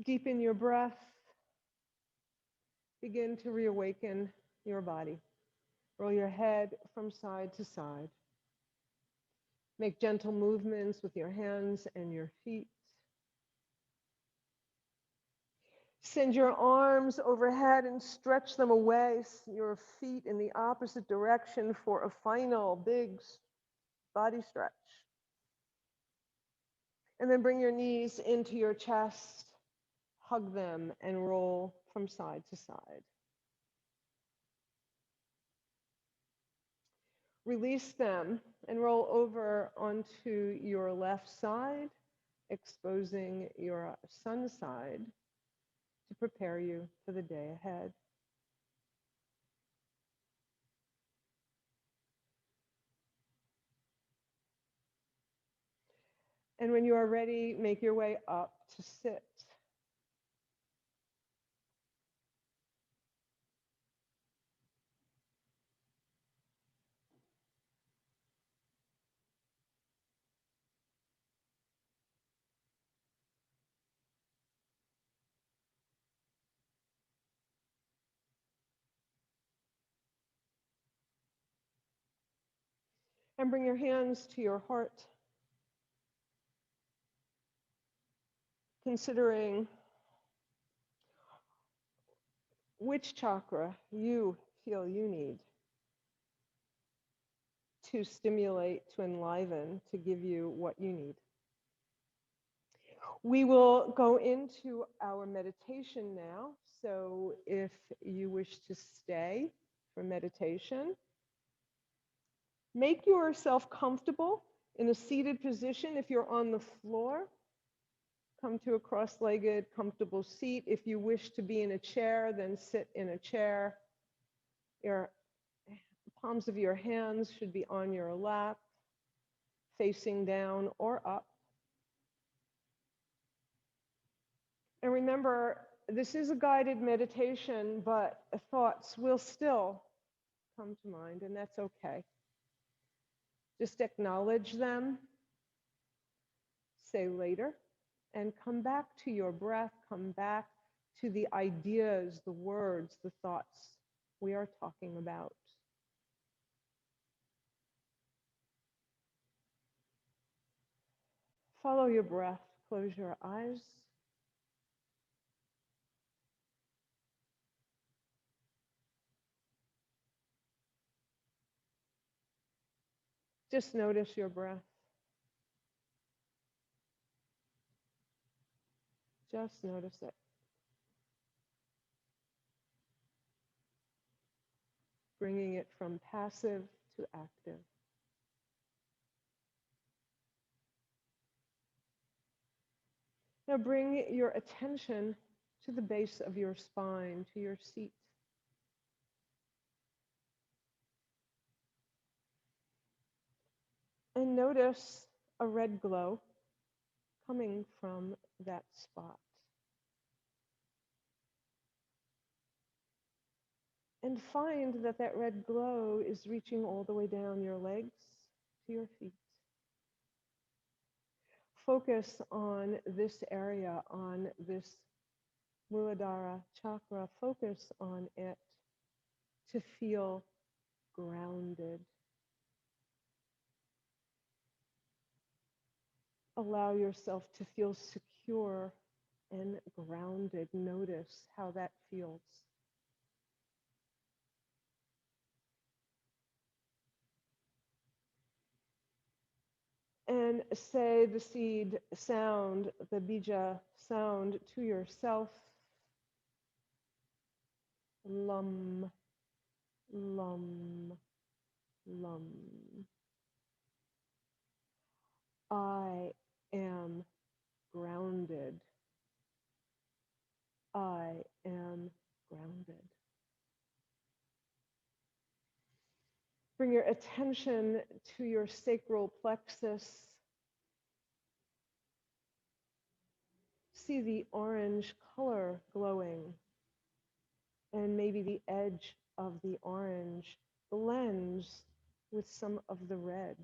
A: Deepen your breath. Begin to reawaken your body. Roll your head from side to side. Make gentle movements with your hands and your feet. Send your arms overhead and stretch them away, your feet in the opposite direction for a final big body stretch. And then bring your knees into your chest, hug them, and roll from side to side. Release them and roll over onto your left side, exposing your sun side to prepare you for the day ahead. And when you are ready, make your way up to sit. And bring your hands to your heart, considering which chakra you feel you need to stimulate, to enliven, to give you what you need. We will go into our meditation now. So if you wish to stay for meditation, make yourself comfortable in a seated position. If you're on the floor, come to a cross-legged, comfortable seat. If you wish to be in a chair, then sit in a chair. Your palms of your hands should be on your lap, facing down or up. And remember, this is a guided meditation, but thoughts will still come to mind, and that's okay. Just acknowledge them, say later, and come back to your breath, come back to the ideas, the words, the thoughts we are talking about. Follow your breath, close your eyes. Just notice your breath. Just notice it. Bringing it from passive to active. Now bring your attention to the base of your spine, to your seat. And notice a red glow coming from that spot. And find that that red glow is reaching all the way down your legs to your feet. Focus on this area, on this Muladhara chakra. Focus on it to feel grounded. Allow yourself to feel secure and grounded. Notice how that feels. And say the seed sound, the bija sound to yourself. Lum, lum, lum. I am grounded. I am grounded. Bring your attention to your sacral plexus. See the orange color glowing, and maybe the edge of the orange blends with some of the red.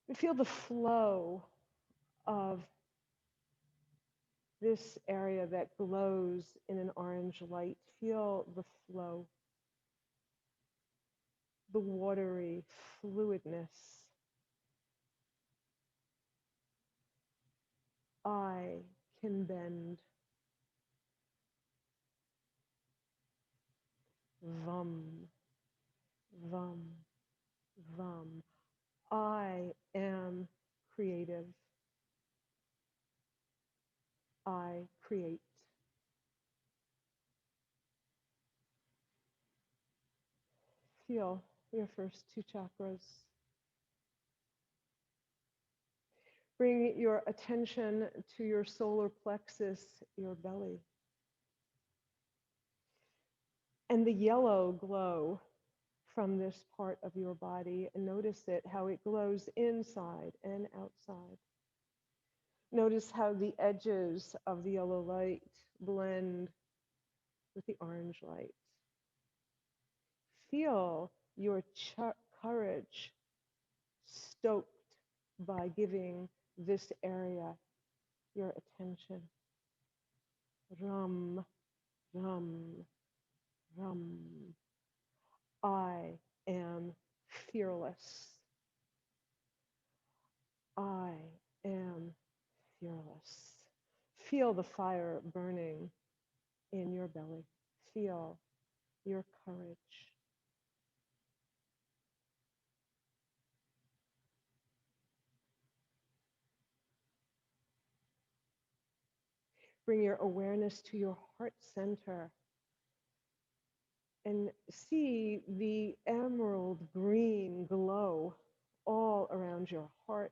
A: And feel the flow of this area that glows in an orange light. Feel the flow, the watery fluidness. I can bend. Vam, vam, vam. I am creative. I create. Feel your first two chakras. Bring your attention to your solar plexus, your belly, and the yellow glow from this part of your body, and notice it, how it glows inside and outside. Notice how the edges of the yellow light blend with the orange light. Feel your courage stoked by giving this area your attention. Ram, ram, ram. I am fearless. I am fearless. Feel the fire burning in your belly. Feel your courage. Bring your awareness to your heart center and see the emerald green glow all around your heart,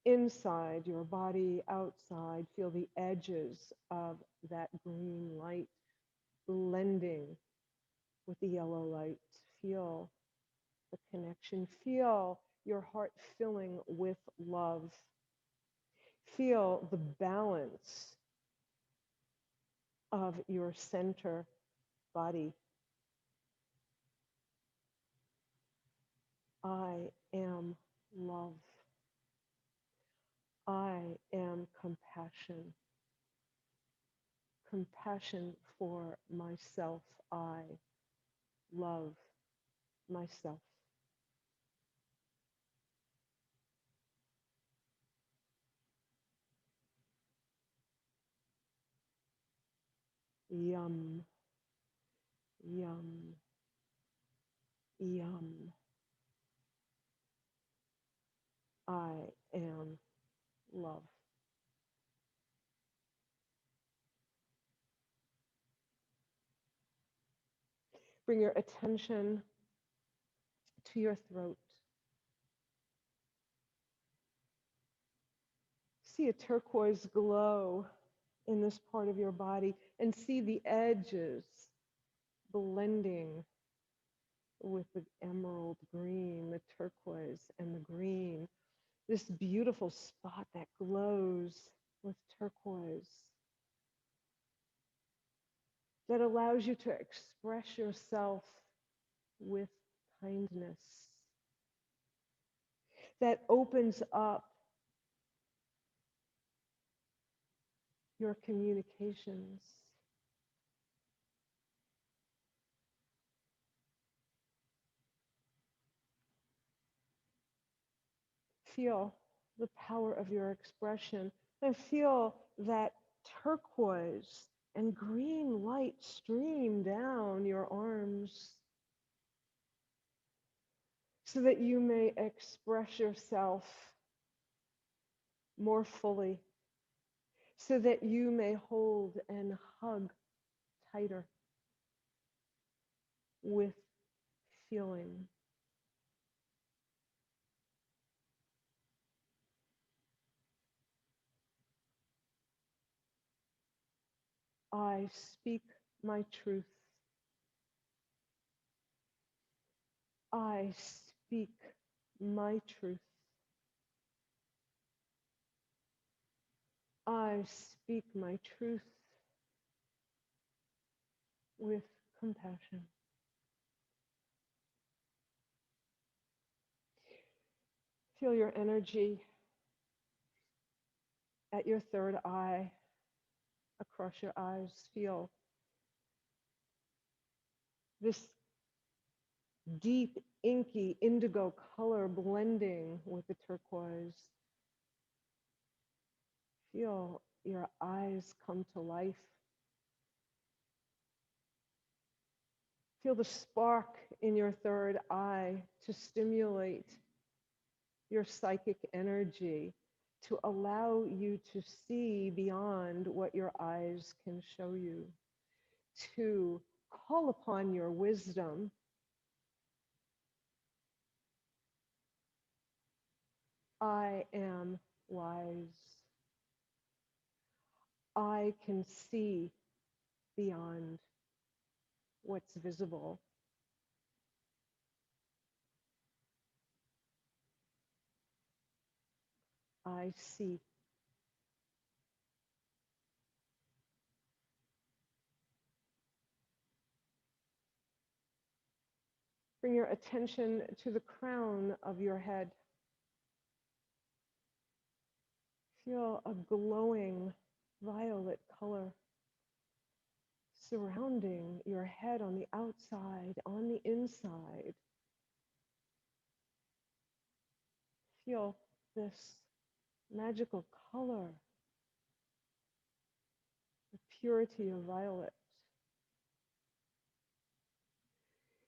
A: inside your body, outside. Feel the edges of that green light blending with the yellow light. Feel the connection. Feel your heart filling with love. Feel the balance of your center body. I am love. I am compassion. Compassion for myself. I love myself. Yum, yum, yum. I am love. Bring your attention to your throat. See a turquoise glow in this part of your body and see the edges blending with the emerald green, the turquoise and the green. This beautiful spot that glows with turquoise, that allows you to express yourself with kindness, that opens up your communications. Feel the power of your expression and feel that turquoise and green light stream down your arms so that you may express yourself more fully, so that you may hold and hug tighter with feeling. I speak my truth. I speak my truth. I speak my truth with compassion. Feel your energy at your third eye. across your eyes. Feel this deep, inky, indigo color blending with the turquoise. Feel your eyes come to life. Feel the spark in your third eye to stimulate your psychic energy, to allow you to see beyond what your eyes can show you, to call upon your wisdom. I am wise. I can see beyond what's visible. I see. Bring your attention to the crown of your head. Feel a glowing violet color surrounding your head on the outside, on the inside. Feel this magical color, the purity of violet.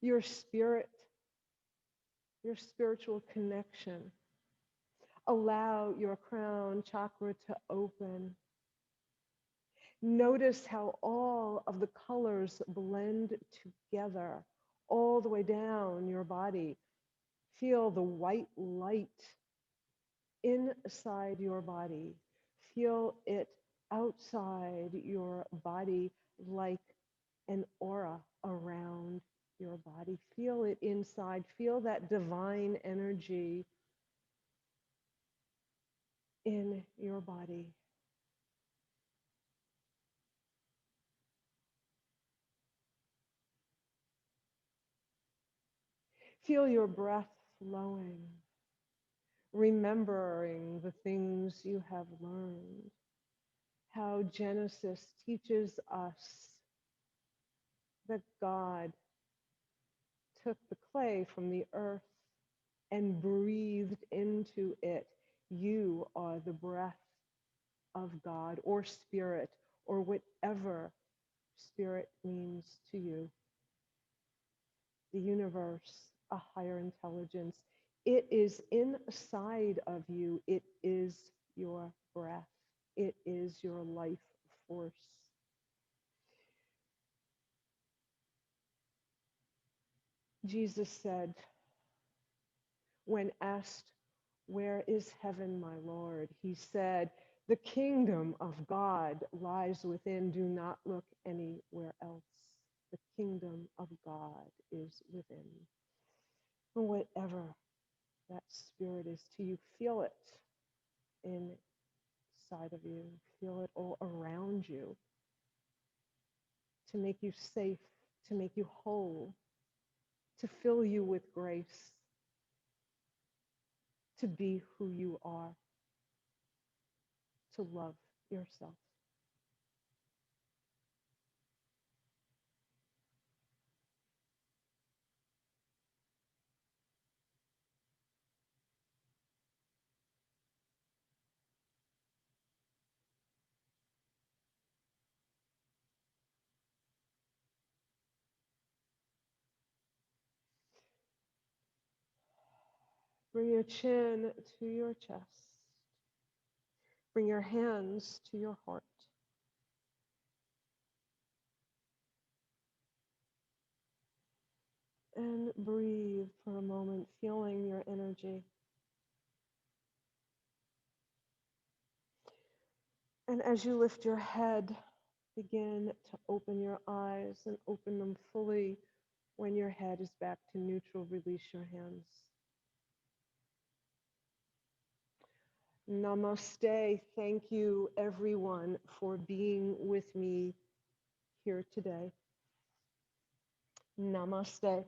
A: Your spirit, your spiritual connection. Allow your crown chakra to open. Notice how all of the colors blend together all the way down your body. Feel the white light inside your body. Feel it outside your body like an aura around your body. Feel it inside. Feel that divine energy in your body. Feel your breath flowing, remembering the things you have learned. How Genesis teaches us that God took the clay from the earth and breathed into it. You are the breath of God or spirit or whatever spirit means to you. The universe, a higher intelligence. It is inside of you. It is your breath. It is your life force. Jesus said, when asked, "Where is heaven, my Lord?" He said, "The kingdom of God lies within. Do not look anywhere else. The kingdom of God is within." And whatever that spirit is to you, feel it inside of you. Feel it all around you to make you safe, to make you whole, to fill you with grace, to be who you are, to love yourself. Bring your chin to your chest. Bring your hands to your heart. And breathe for a moment, feeling your energy. And as you lift your head, begin to open your eyes and open them fully. When your head is back to neutral, release your hands. Namaste. Thank you, everyone, for being with me here today. Namaste.